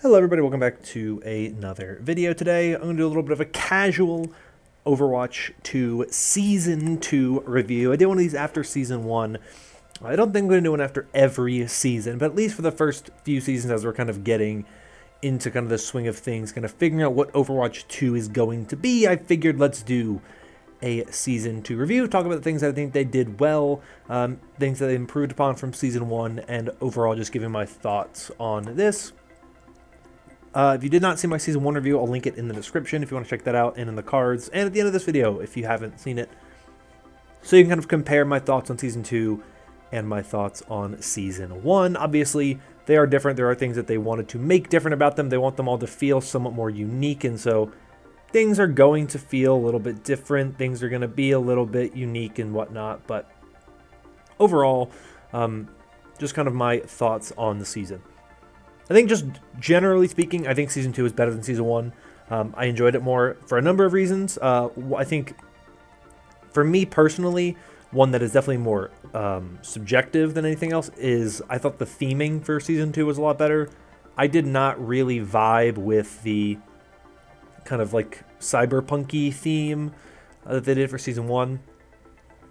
Hello everybody, welcome back to another video. Today I'm going to do a little bit of a casual Overwatch 2 Season 2 review. I did one of these after Season 1. I don't think I'm going to do one after every season, but at least for the first few seasons as we're kind of getting into kind of the swing of things, kind of figuring out what Overwatch 2 is going to be, I figured let's do a Season 2 review, talk about the things that I think they did well, things that they improved upon from Season 1, and overall just giving my thoughts on this. If you did not see my Season 1 review, I'll link it in the description if you want to check that out, and in the cards, and at the end of this video if you haven't seen it. So you can kind of compare my thoughts on Season 2 and my thoughts on Season 1. Obviously, they are different. There are things that they wanted to make different about them. They want them all to feel somewhat more unique, and so things are going to feel a little bit different. Things are going to be a little bit unique and whatnot, but overall, just kind of my thoughts on the season. I think just generally speaking, I think Season 2 is better than Season 1. I enjoyed it more for a number of reasons. I think, for me personally, one that is definitely more subjective than anything else is I thought the theming for Season 2 was a lot better. I did not really vibe with the kind of like cyberpunky theme that they did for Season 1.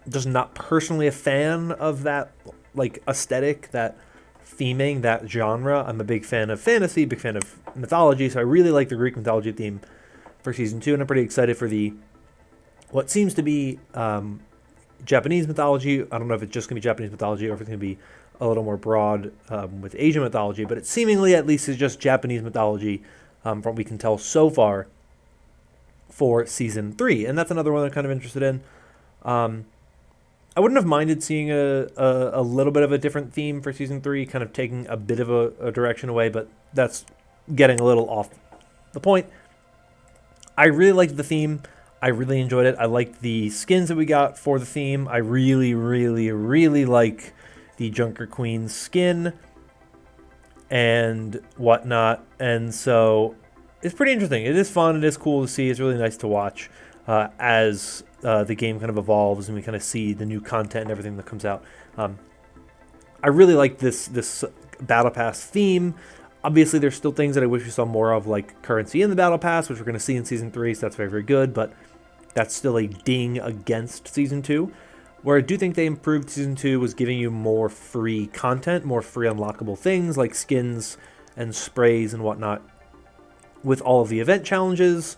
Just not personally a fan of that like aesthetic, that theming, that genre. I'm a big fan of fantasy, big fan of mythology, so I really like the Greek mythology theme for Season 2, and I'm pretty excited for the what seems to be Japanese mythology. I don't know if it's just going to be Japanese mythology or if it's going to be a little more broad with Asian mythology, but it seemingly at least is just Japanese mythology from what we can tell so far for Season 3, and that's another one I'm kind of interested in. I wouldn't have minded seeing a little bit of a different theme for Season 3, kind of taking a bit of a direction away, but that's getting a little off the point. I really liked the theme. I really enjoyed it. I liked the skins that we got for the theme. I really, really, really like the Junker Queen skin and whatnot, and so it's pretty interesting. It is fun. It is cool to see. It's really nice to watch as the game kind of evolves and we kind of see the new content and everything that comes out. I really like this Battle Pass theme. Obviously, there's still things that I wish we saw more of, like currency in the Battle Pass, which we're going to see in Season 3, so that's very, very good, but that's still a ding against Season 2. Where I do think they improved Season 2 was giving you more free content, more free unlockable things like skins and sprays and whatnot with all of the event challenges,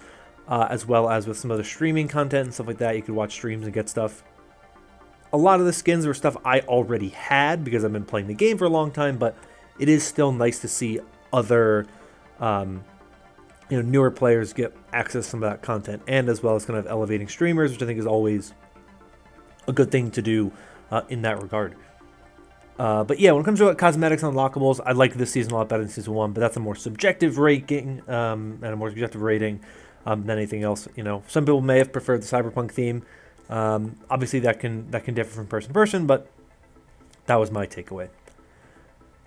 as well as with some other streaming content and stuff like that. You could watch streams and get stuff. A lot of the skins were stuff I already had because I've been playing the game for a long time, but it is still nice to see other newer players get access to some of that content, and as well as kind of elevating streamers, which I think is always a good thing to do in that regard. But yeah, when it comes to cosmetics and unlockables, I like this season a lot better than Season 1, but that's a more subjective rating and a more subjective rating than anything else. Some people may have preferred the cyberpunk theme. Obviously, that can differ from person to person, but that was my takeaway.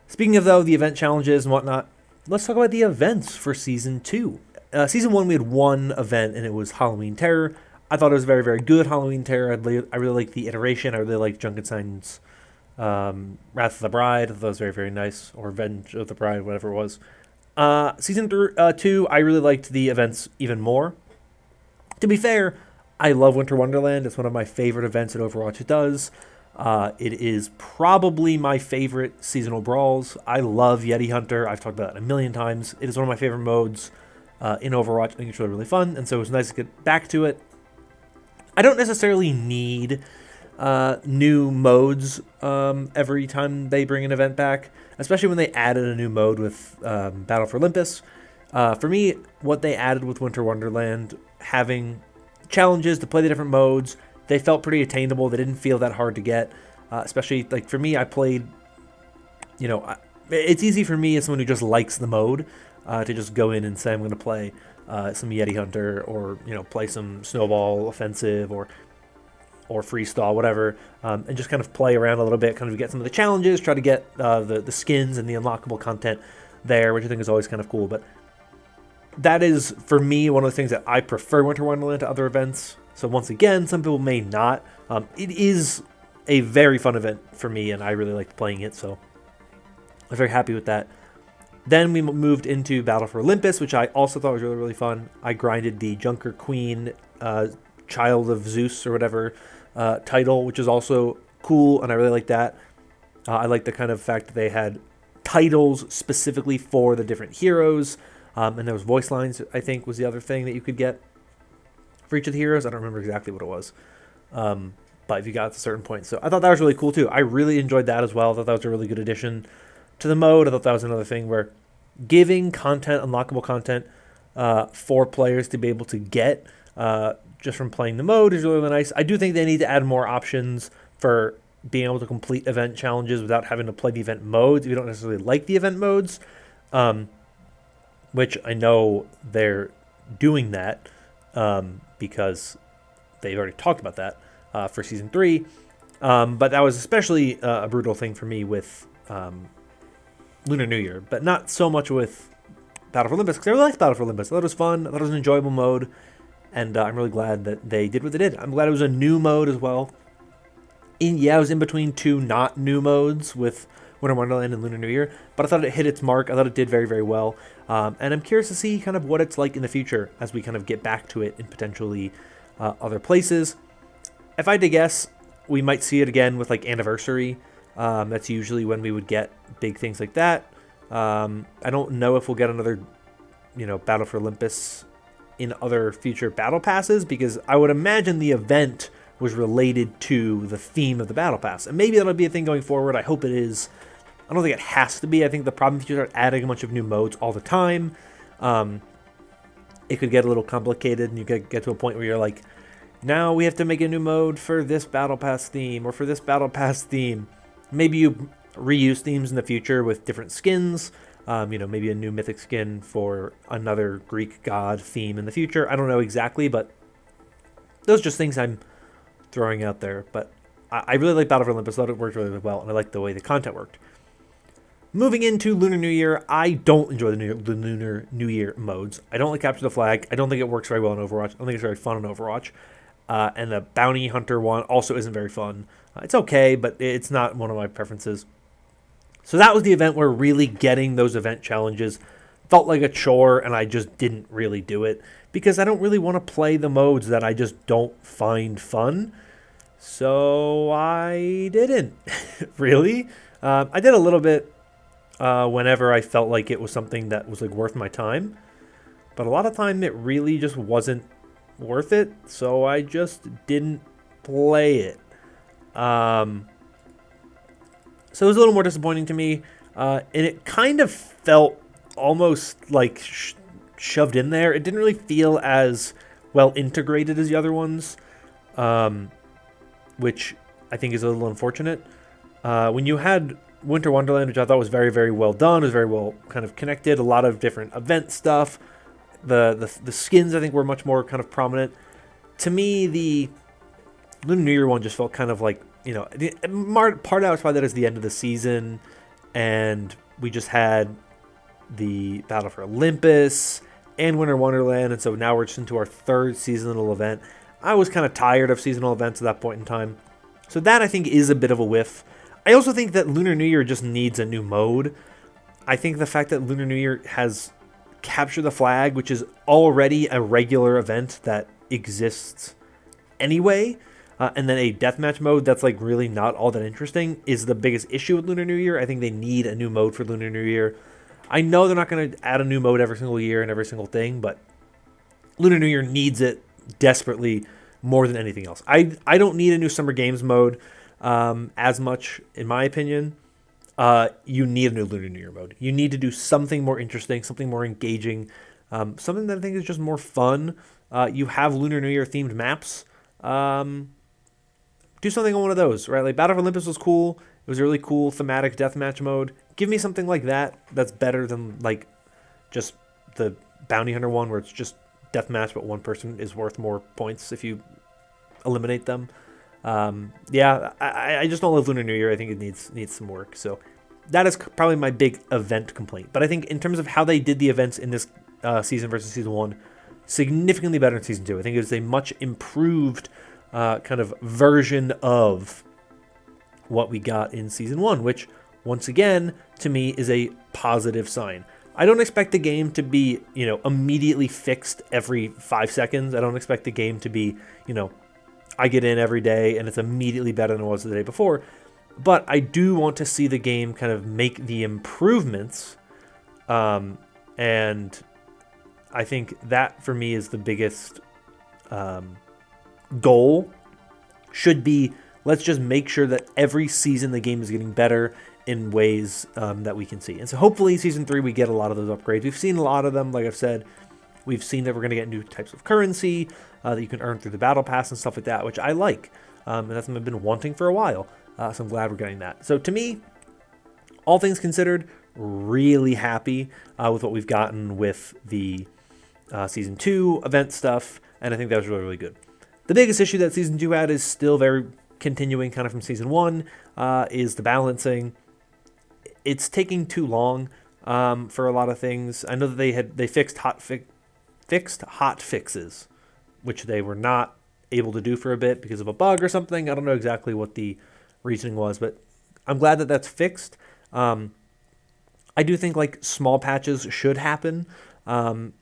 Speaking of, though, the event challenges and whatnot, let's talk about the events for Season 2. Season 1, we had one event, and it was Halloween Terror. I thought it was very, very good, Halloween Terror. I really liked the iteration. I really liked Junkenstein's Wrath of the Bride. I thought it was very, very nice. Or Revenge of the Bride, whatever it was. Season 2, I really liked the events even more. To be fair, I love Winter Wonderland. It's one of my favorite events that Overwatch does. It is probably my favorite seasonal brawls. I love Yeti Hunter. I've talked about it a million times. It is one of my favorite modes in Overwatch. I think it's really, really fun, and so it was nice to get back to it. I don't necessarily need new modes every time they bring an event back, especially when they added a new mode with Battle for Olympus. For me, what they added with Winter Wonderland, having challenges to play the different modes, they felt pretty attainable. They didn't feel that hard to get, especially like for me, I played, it's easy for me as someone who just likes the mode to just go in and say I'm going to play some Yeti Hunter or play some Snowball Offensive or Freestyle, whatever, and just kind of play around a little bit, kind of get some of the challenges, try to get the skins and the unlockable content there, which I think is always kind of cool. But that is, for me, one of the things that I prefer Winter Wonderland to other events. So once again, some people may not. It is a very fun event for me, and I really liked playing it, so I'm very happy with that. Then we moved into Battle for Olympus, which I also thought was really, really fun. I grinded the Junker Queen, Child of Zeus or whatever title, which is also cool, and I really like that. I like the kind of fact that they had titles specifically for the different heroes, and there was voice lines, I think, was the other thing that you could get for each of the heroes. I don't remember exactly what it was, but if you got to a certain point. So I thought that was really cool, too. I really enjoyed that as well. I thought that was a really good addition to the mode. I thought that was another thing where giving content, unlockable content, for players to be able to get just from playing the mode is really, really nice. I do think they need to add more options for being able to complete event challenges without having to play the event modes if you don't necessarily like the event modes, which I know they're doing that because they've already talked about that for Season 3. But that was especially a brutal thing for me with Lunar New Year, but not so much with Battle for Olympus, because I really liked Battle for Olympus. I thought it was fun. I thought it was an enjoyable mode, and I'm really glad that they did what they did. I'm glad it was a new mode as well. I was in between two not new modes with Winter Wonderland and Lunar New Year, but I thought it hit its mark. I thought it did very, very well, and I'm curious to see kind of what it's like in the future as we kind of get back to it in potentially other places. If I had to guess, we might see it again with like Anniversary. That's usually when we would get big things like that. I don't know if we'll get another, Battle for Olympus in other future battle passes, because I would imagine the event was related to the theme of the battle pass, and maybe that'll be a thing going forward. I hope it is. I don't think it has to be. I think the problem is you start adding a bunch of new modes all the time. It could get a little complicated, and you could get to a point where you're like, now we have to make a new mode for this battle pass theme or for this battle pass theme. Maybe you reuse themes in the future with different skins. Maybe a new mythic skin for another Greek god theme in the future. I don't know exactly, but those are just things I'm throwing out there. But I really like Battle for Olympus. I thought it worked really, really well, and I like the way the content worked. Moving into Lunar New Year, I don't enjoy the Lunar New Year modes. I don't like Capture the Flag. I don't think it works very well in Overwatch. I don't think it's very fun in Overwatch. And the Bounty Hunter one also isn't very fun. It's okay, but it's not one of my preferences. So that was the event where really getting those event challenges felt like a chore, and I just didn't really do it because I don't really want to play the modes that I just don't find fun. So I didn't, really. I did a little bit whenever I felt like it was something that was like worth my time. But a lot of time it really just wasn't worth it, so I just didn't play it. So it was a little more disappointing to me, and it kind of felt almost like shoved in there. It didn't really feel as well integrated as the other ones, which I think is a little unfortunate. When you had Winter Wonderland, which I thought was very, very well done, it was very well kind of connected, a lot of different event stuff. The skins, I think, were much more kind of prominent. To me, the Lunar New Year one just felt kind of like, part of why that is the end of the season, and we just had the Battle for Olympus and Winter Wonderland, and so now we're just into our third seasonal event. I was kind of tired of seasonal events at that point in time, so that I think is a bit of a whiff. I also think that Lunar New Year just needs a new mode. I think the fact that Lunar New Year has Capture the Flag, which is already a regular event that exists anyway, and then a deathmatch mode that's like really not all that interesting, is the biggest issue with Lunar New Year. I think they need a new mode for Lunar New Year. I know they're not going to add a new mode every single year and every single thing, but Lunar New Year needs it desperately more than anything else. I don't need a new Summer Games mode as much, in my opinion. You need a new Lunar New Year mode. You need to do something more interesting, something more engaging, something that I think is just more fun. You have Lunar New Year themed maps. Do something on one of those, right? Like Battle for Olympus was cool. It was a really cool thematic deathmatch mode. Give me something like that that's better than like just the Bounty Hunter one where it's just deathmatch, but one person is worth more points if you eliminate them. I just don't love Lunar New Year. I think it needs some work. So that is probably my big event complaint. But I think in terms of how they did the events in this season versus season 1, significantly better in season 2. I think it was a much improved kind of version of what we got in season 1, which once again to me is a positive sign. I don't expect the game to be, immediately fixed every 5 seconds. I don't expect the game to be, I get in every day and it's immediately better than it was the day before. But I do want to see the game kind of make the improvements. And I think that for me is the biggest goal. Should be, let's just make sure that every season the game is getting better in ways that we can see. And so hopefully Season 3 we get a lot of those upgrades. We've seen a lot of them, like I've said. We've seen that we're going to get new types of currency that you can earn through the Battle Pass and stuff like that, which I like. And that's something I've been wanting for a while. So I'm glad we're getting that. So to me, all things considered, really happy with what we've gotten with the Season 2 event stuff. And I think that was really, really good. The biggest issue that Season 2 had is still very continuing kind of from Season 1, is the balancing. It's taking too long for a lot of things. I know that they fixed hot fixes, which they were not able to do for a bit because of a bug or something. I don't know exactly what the reasoning was, but I'm glad that that's fixed. I do think like small patches should happen. I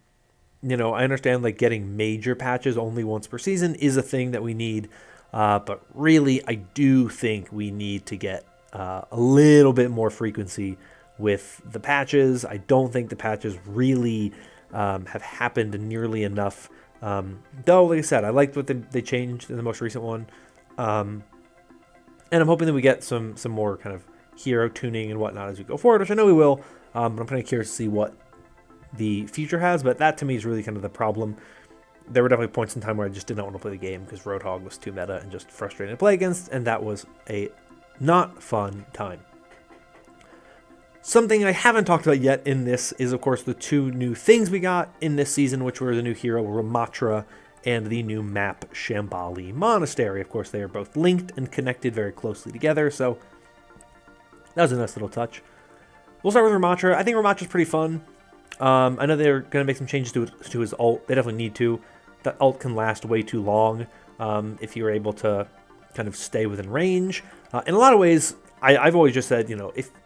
understand like getting major patches only once per season is a thing that we need. But really, I do think we need to get a little bit more frequency with the patches. I don't think the patches really have happened nearly enough. Though, like I said, I liked what they changed in the most recent one. And I'm hoping that we get some more kind of hero tuning and whatnot as we go forward, which I know we will. But I'm kind of curious to see what the future has. But that, to me, is really kind of the problem. There were definitely points in time where I just did not want to play the game because Roadhog was too meta and just frustrating to play against, and that was a not fun time. Something I haven't talked about yet in this is, of course, the two new things we got in this season, which were the new hero Ramatra and the new map Shambali Monastery. Of course, they are both linked and connected very closely together, so that was a nice little touch. We'll start with Ramatra. I think Ramatra's pretty fun. I know they're going to make some changes to his ult. They definitely need to. That ult can last way too long if you're able to kind of stay within range. In a lot of ways, I've always just said,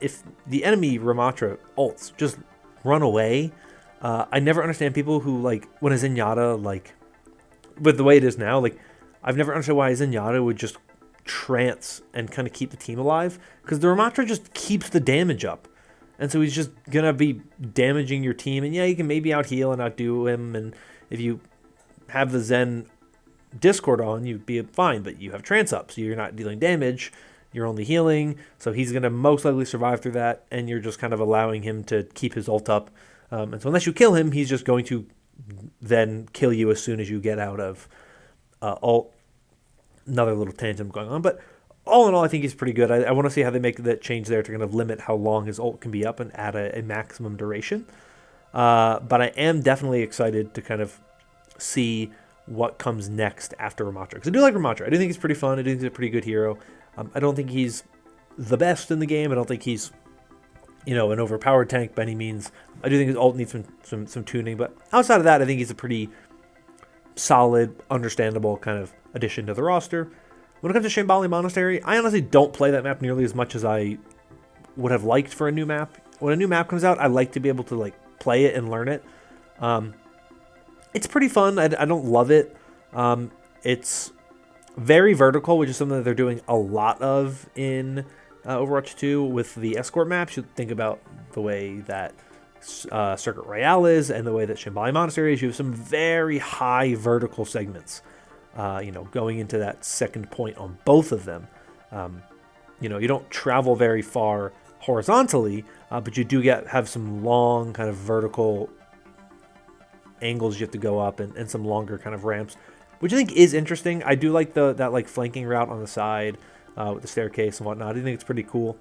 if the enemy Ramatra ults, just run away. I never understand people who, like, when a Zenyatta, like, with the way it is now, like, I've never understood why a Zenyatta would just trance and kind of keep the team alive. Because the Ramatra just keeps the damage up. And so he's just going to be damaging your team. And yeah, you can maybe out-heal and outdo him. And if you have the Zen Discord on, you'd be fine. But you have trance up, so you're not dealing damage. You're only healing. So he's going to most likely survive through that. And you're just kind of allowing him to keep his ult up. And so unless you kill him, he's just going to then kill you as soon as you get out of ult. Another little tangent going on. But all in all, I think he's pretty good. I want to see how they make that change there to kind of limit how long his ult can be up and add a maximum duration. But I am definitely excited to kind of see what comes next after Ramatra. Because I do like Ramatra. I do think he's pretty fun. I do think he's a pretty good hero. I don't think he's the best in the game. I don't think he's, an overpowered tank by any means. I do think his ult needs some tuning. But outside of that, I think he's a pretty solid, understandable kind of addition to the roster. When it comes to Shambali Monastery, I honestly don't play that map nearly as much as I would have liked for a new map. When a new map comes out, I like to be able to like play it and learn it. It's pretty fun. I don't love it. It's very vertical, which is something that they're doing a lot of in Overwatch 2 with the escort maps. You think about the way that Circuit Royale is and the way that Shambali Monastery is. You have some very high vertical segments. Going into that second point on both of them. You don't travel very far horizontally, but you do have some long kind of vertical angles you have to go up and some longer kind of ramps, which I think is interesting. I do like that like flanking route on the side with the staircase and whatnot. I think it's pretty cool.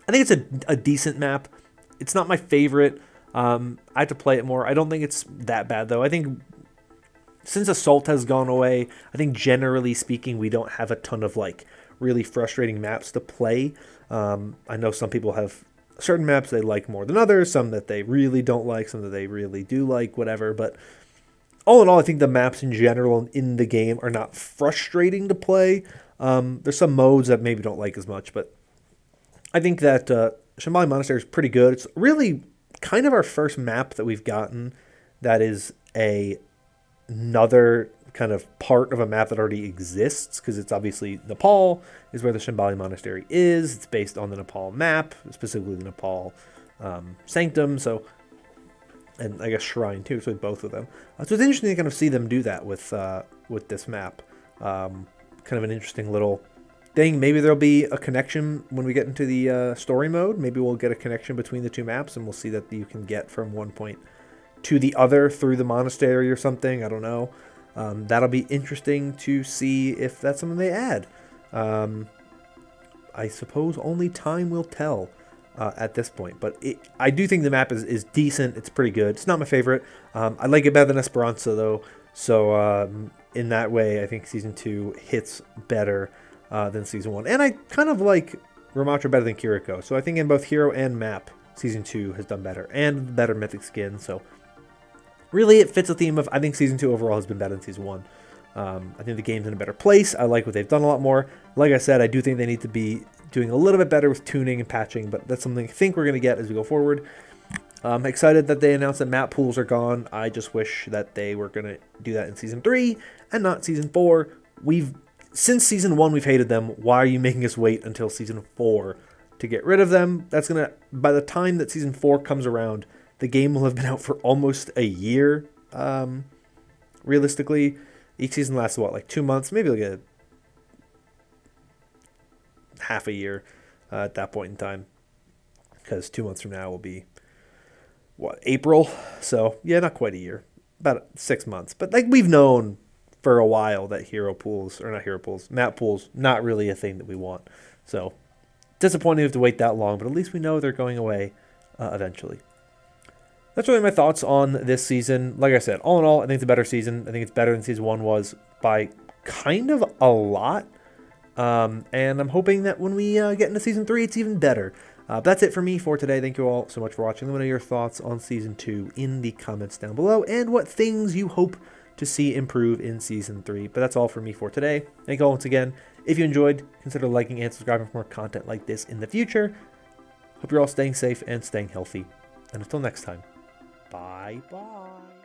I think it's a decent map. It's not my favorite. I have to play it more. I don't think it's that bad, though. I think since Assault has gone away, I think generally speaking, we don't have a ton of like really frustrating maps to play. I know some people have certain maps they like more than others, some that they really don't like, some that they really do like, whatever. But all in all, I think the maps in general in the game are not frustrating to play. There's some modes that maybe don't like as much, but I think that Shambali Monastery is pretty good. It's really kind of our first map that we've gotten that is another kind of part of a map that already exists, because it's obviously Nepal is where the Shambhala Monastery is. It's based on the Nepal map, specifically the Nepal Sanctum, so, and I guess Shrine too, so both of them. So it's interesting to kind of see them do that with this map. Kind of an interesting little thing. Maybe there'll be a connection when we get into the story mode. Maybe we'll get a connection between the two maps, and we'll see that you can get from one point to the other through the monastery or something. I don't know. That'll be interesting to see if that's something they add. I suppose only time will tell at this point. But I do think the map is decent. It's pretty good. It's not my favorite. I like it better than Esperanza, though. So in that way, I think Season 2 hits better than Season 1. And I kind of like Ramatra better than Kiriko. So I think in both Hero and Map, Season 2 has done better. And better Mythic Skin, so really it fits the theme of, I think Season 2 overall has been better than Season 1. I think the game's in a better place. I like what they've done a lot more. Like I said, I do think they need to be doing a little bit better with tuning and patching, but that's something I think we're going to get as we go forward. I'm excited that they announced that map pools are gone. I just wish that they were going to do that in Season 3 and not Season 4. Since Season 1, we've hated them. Why are you making us wait until Season 4 to get rid of them? That's going to, by the time that Season 4 comes around, the game will have been out for almost a year. Realistically, each season lasts, what, like 2 months? Maybe like half a year at that point in time. Because 2 months from now will be, what, April? So, yeah, not quite a year. About 6 months. But like we've known for a while that map pools, not really a thing that we want. So, disappointing to have to wait that long, but at least we know they're going away eventually. That's really my thoughts on this season. Like I said, all in all, I think it's a better season. I think it's better than Season 1 was by kind of a lot. And I'm hoping that when we get into Season 3, it's even better. That's it for me for today. Thank you all so much for watching. Let me know your thoughts on Season 2 in the comments down below, and what things you hope to see improve in Season 3. But that's all for me for today. Thank you all once again. If you enjoyed, consider liking and subscribing for more content like this in the future. Hope you're all staying safe and staying healthy. And until next time, bye-bye.